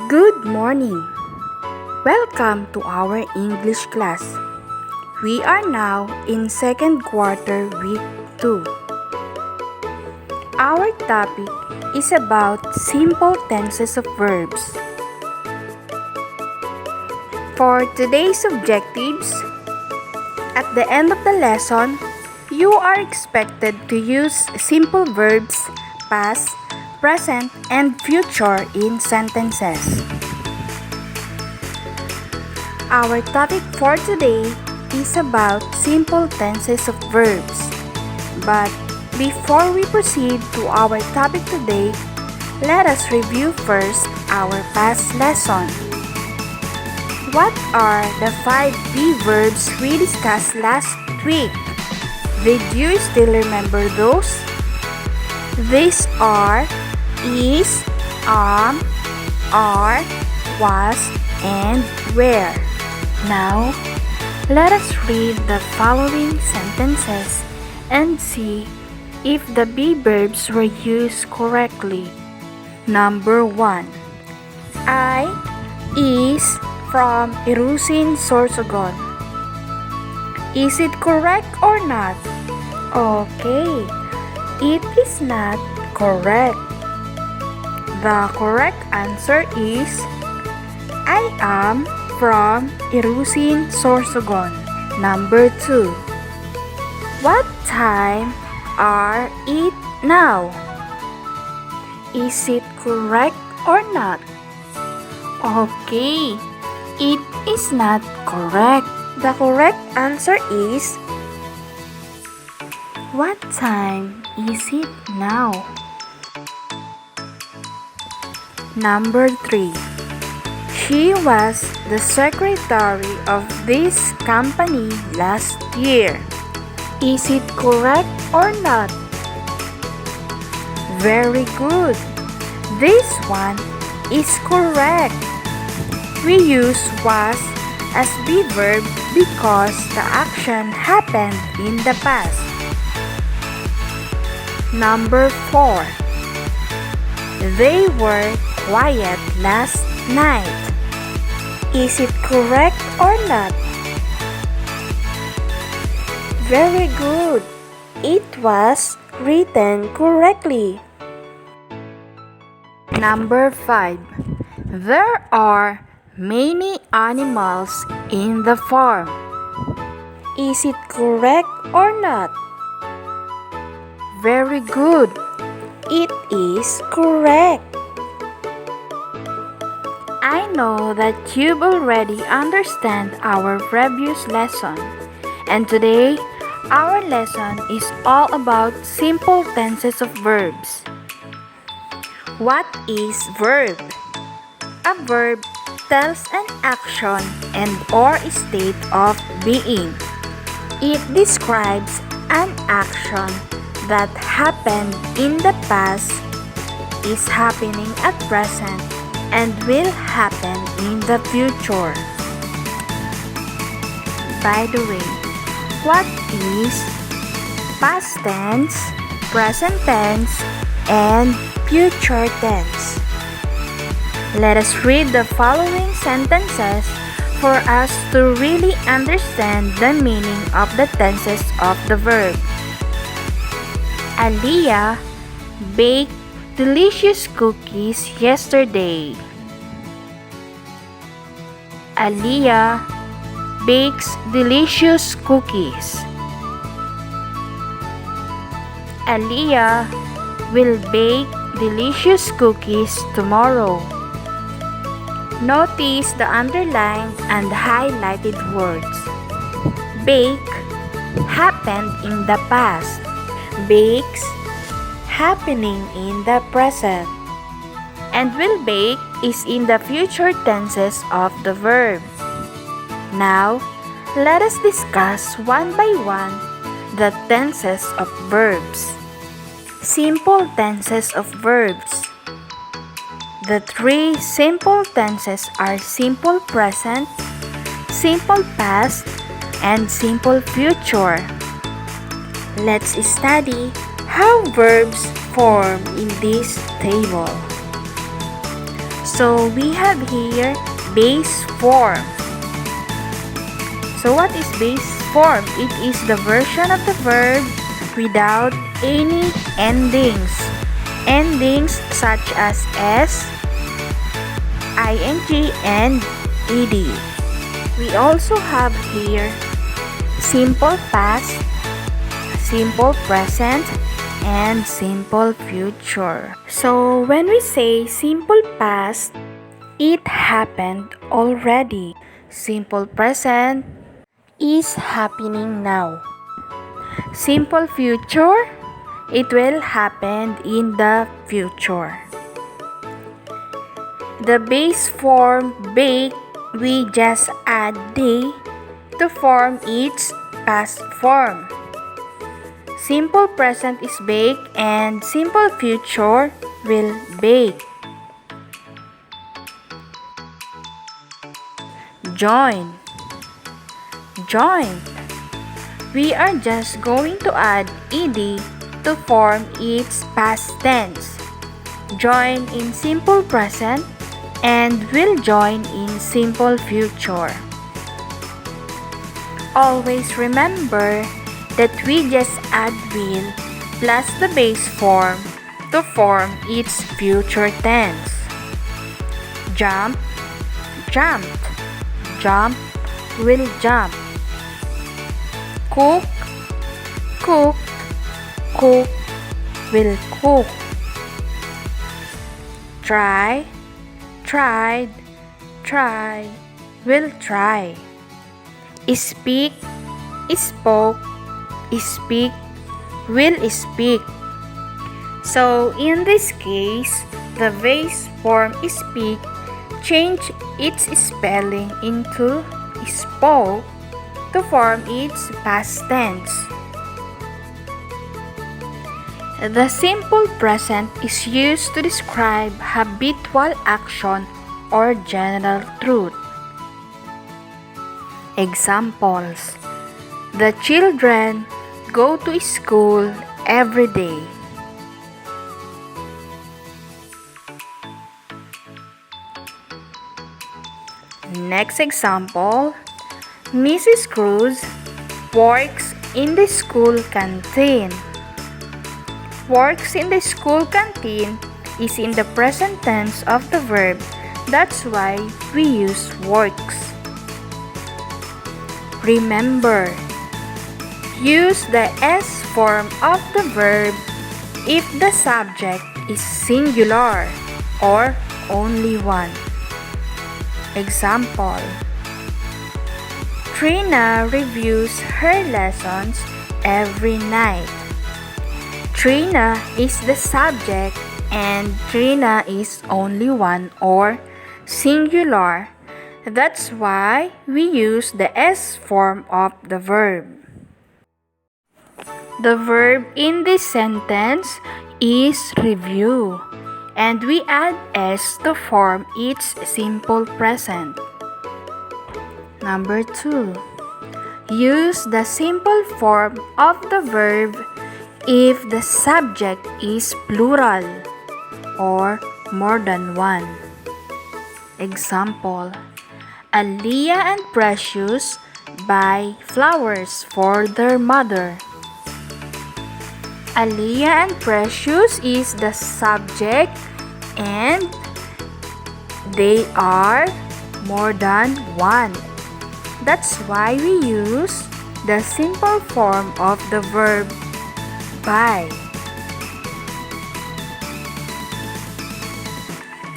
Good morning! Welcome to our English class. We are now in second quarter week 2. Our topic is about simple tenses of verbs. For today's objectives, at the end of the lesson, you are expected to use simple verbs, past, present, and future in sentences. Our topic for today is about simple tenses of verbs. But before we proceed to our topic today, let us review first our past lesson. What are the 5 be verbs we discussed last week? Did you still remember those? These are is, are, was, and were. Now, let us read the following sentences and see if the be verbs were used correctly. Number 1. I is from Aireen, Sorsogon. Is it correct or not? Okay, it is not correct. The correct answer is I am from Aireen, Sorsogon. Number 2. What time are it now? Is it correct or not? Okay, it is not correct. The correct answer is what time is it now? Number 3. She was the secretary of this company last year. Is it correct or not? Very good. This one is correct. We use was as be verb because the action happened in the past. Number 4. They were quiet last night. Is it correct or not? Very good. It was written correctly. Number 5. There are many animals in the farm. Is it correct or not? Very good. It is correct. I know that you've already understand our previous lesson. And today, our lesson is all about simple tenses of verbs. What is verb? A verb tells an action and or state of being. It describes an action that happened in the past, is happening at present, and will happen in the future. By the way, what is past tense, present tense, and future tense? Let us read the following sentences for us to really understand the meaning of the tenses of the verb. Aaliyah baked delicious cookies yesterday. Aaliyah bakes delicious cookies. Aaliyah will bake delicious cookies tomorrow. Notice the underlined and highlighted words. Bake happened in the past. Bakes happening in the present. And will bake is in the future tenses of the verb. Now, let us discuss one by one the tenses of verbs. Simple tenses of verbs. The 3 simple tenses are simple present, simple past, and simple future. Let's study how verbs form in this table. So we have here base form. So what is base form? It is the version of the verb without any endings. Endings such as s, ing, and ed. We also have here simple past, simple present, and simple future. So when we say simple past, it happened already. Simple present is happening now. Simple future, it will happen in the future. The base form bake, we just add day to form its past form. Simple present is bake and simple future will bake. Join. Joined. We are just going to add ed to form its past tense. Join in simple present and will join in simple future. Always remember that we just add will plus the base form to form its future tense. Jump, jumped. Jump will jump. Cook, cooked. Cook will cook. Try, tried. Try will try. Speak, spoke. Speak will speak. So in this case, the base form speak change its spelling into spoke to form its past tense. The simple present is used to describe habitual action or general truth. Examples: the children go to school every day. Next example, Mrs. Cruz works in the school canteen. Works in the school canteen is in the present tense of the verb. That's why we use works. Remember, use the S form of the verb if the subject is singular or only one. Example: Trina reviews her lessons every night. Trina is the subject and Trina is only one or singular. That's why we use the S form of the verb. The verb in this sentence is review, and we add S to form its simple present. Number 2. Use the simple form of the verb if the subject is plural or more than one. Example: Aaliyah and Precious buy flowers for their mother. Aaliyah and Precious is the subject and they are more than one. That's why we use the simple form of the verb buy.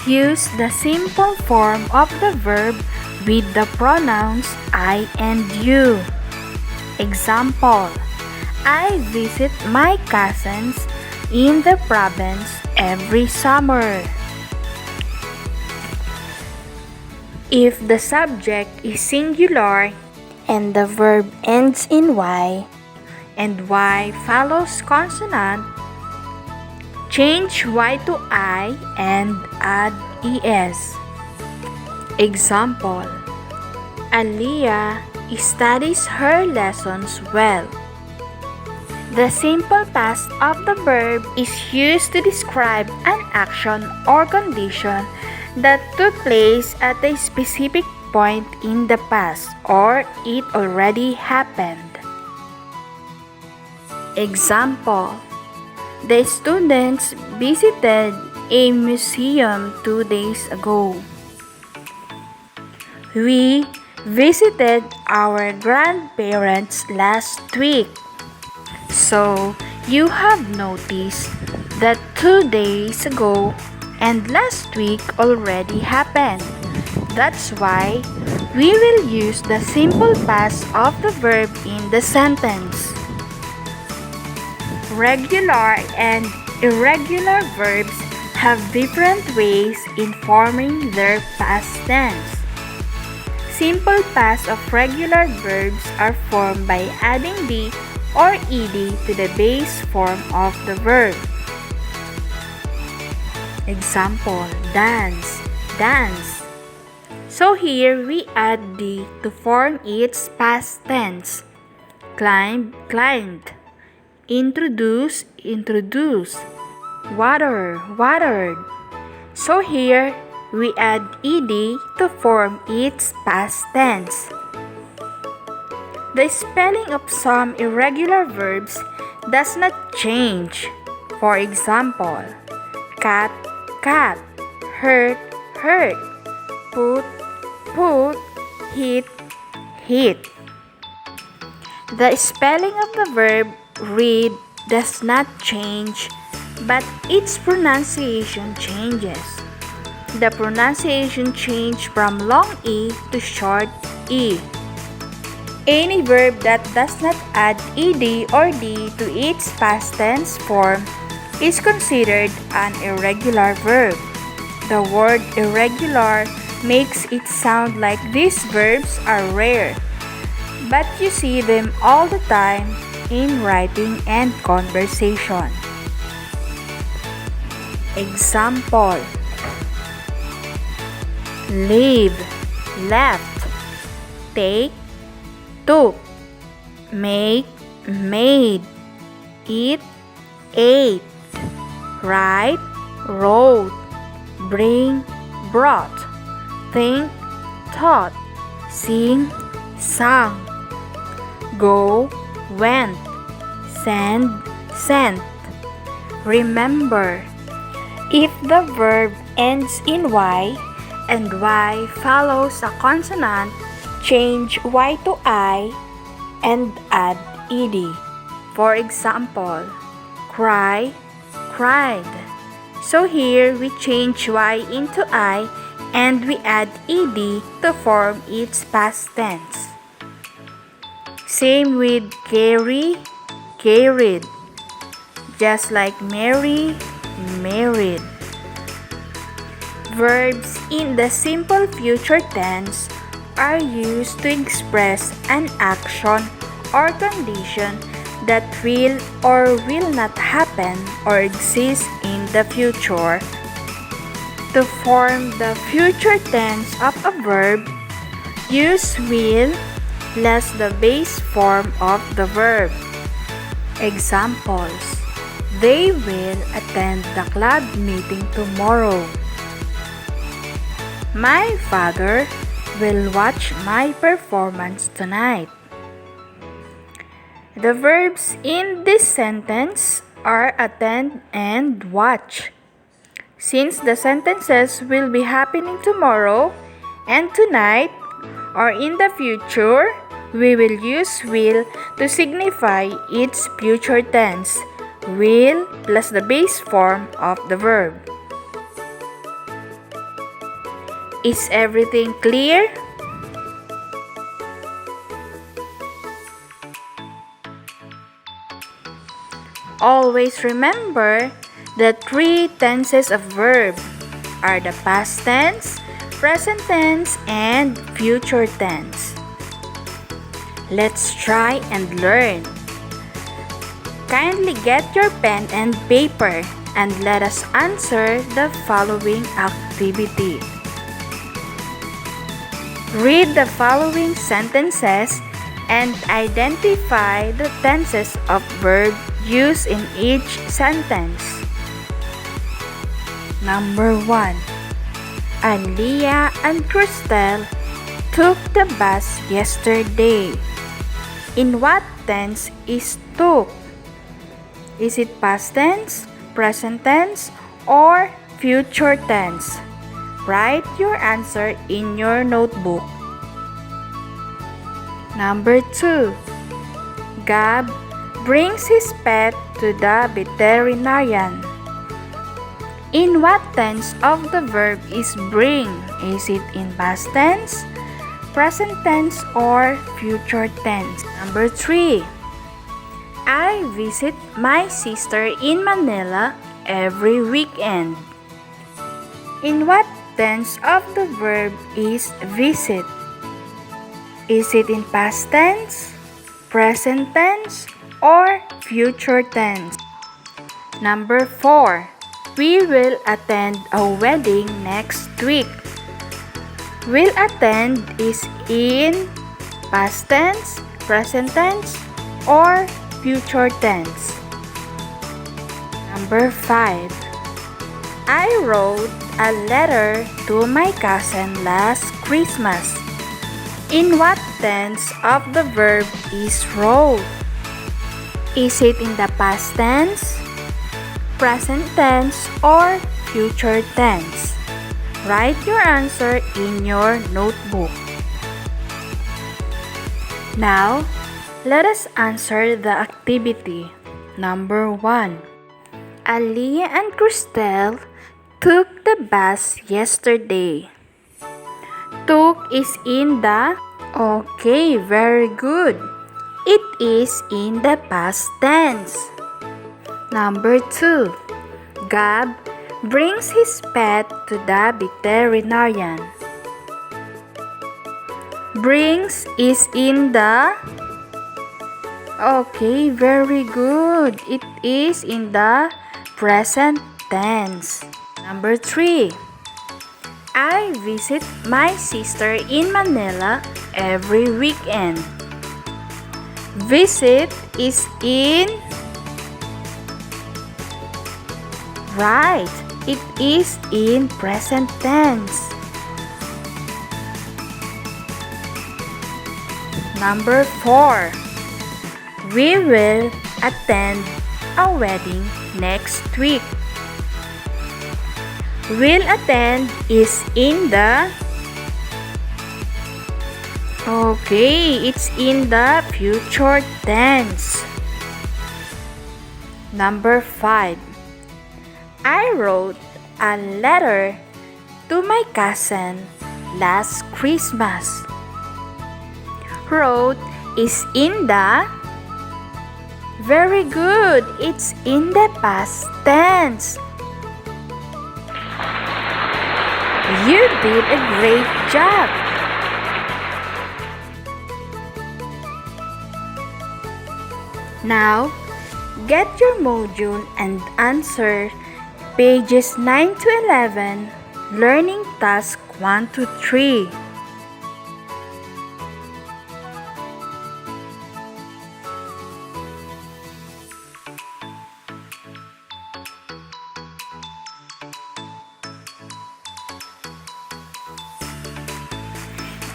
Use the simple form of the verb with the pronouns I and you. Example: I visit my cousins in the province every summer. If the subject is singular and the verb ends in Y and Y follows consonant, change Y to I and add ES. Example: Aaliyah studies her lessons well. The simple past of the verb is used to describe an action or condition that took place at a specific point in the past or it already happened. Example: the students visited a museum 2 days ago. We visited our grandparents last week. So, you have noticed that 2 days ago and last week already happened. That's why we will use the simple past of the verb in the sentence. Regular and irregular verbs have different ways in forming their past tense. Simple past of regular verbs are formed by adding the or ed to the base form of the verb. Example: dance, dance. So here we add the to form its past tense. Climb, climbed. Introduce, introduced. Water, watered. So here we add ed to form its past tense. The spelling of some irregular verbs does not change. For example, cat, cat, hurt, hurt, put, put, hit, hit. The spelling of the verb read does not change, but its pronunciation changes. The pronunciation changed from long E to short E. Any verb that does not add ed or d to its past tense form is considered an irregular verb. The word irregular makes it sound like these verbs are rare, but you see them all the time in writing and conversation. Example: leave, left, take, took, make, made, eat, ate, write, wrote, bring, brought, think, thought, sing, sang, go, went, send, sent. Remember, if the verb ends in y and y follows a consonant, change y to I and add ed. For example, cry, cried. So here we change y into I and we add ed to form its past tense. Same with carry, carried. Just like marry, married. Verbs in the simple future tense are used to express an action or condition that will or will not happen or exist in the future. To form the future tense of a verb, use will plus the base form of the verb. Examples: they will attend the club meeting tomorrow. My father will watch my performance tonight. The verbs in this sentence are attend and watch. Since the sentences will be happening tomorrow and tonight or in the future, we will use will to signify its future tense. Will plus the base form of the verb. Is everything clear? Always remember the 3 tenses of verb are the past tense, present tense, and future tense. Let's try and learn. Kindly get your pen and paper and let us answer the following activity. Read the following sentences and identify the tenses of verb used in each sentence. Number 1. Aaliyah and Kristel took the bus yesterday. In what tense is took? Is it past tense, present tense, or future tense? Write your answer in your notebook. Number 2. Gab brings his pet to the veterinarian. In what tense of the verb is bring? Is it in past tense, present tense, or future tense? Number 3. I visit my sister in Manila every weekend. In what tense of the verb is visit? Is it in past tense, present tense, or future tense? Number 4. We will attend a wedding next week. Will attend is in past tense, present tense, or future tense. Number 5. I wrote a letter to my cousin last Christmas. In what tense of the verb is wrote? Is it in the past tense, present tense, or future tense? Write your answer in your notebook. Now, let us answer the activity. Number 1. Aaliyah and Kristel took the bus yesterday. Took is in the... Okay, very good. It is in the past tense. Number 2. Gab brings his pet to the veterinarian. Brings is in the... Okay, very good. It is in the present tense. Number 3. I visit my sister in Manila every weekend. Visit is in... Right, it is in present tense. Number 4. We will attend a wedding next week. Will attend is in the... Okay, it's in the future tense. Number 5. I wrote a letter to my cousin last Christmas. Wrote is in the... Very good, it's in the past tense. You did a great job. Now, get your module and answer pages 9 to 11, learning task 1 to 3.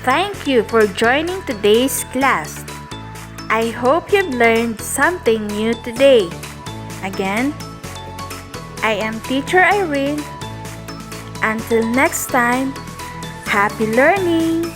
Thank you for joining today's class. I hope you've learned something new today. Again, I am Teacher Aireen. Until next time, happy learning!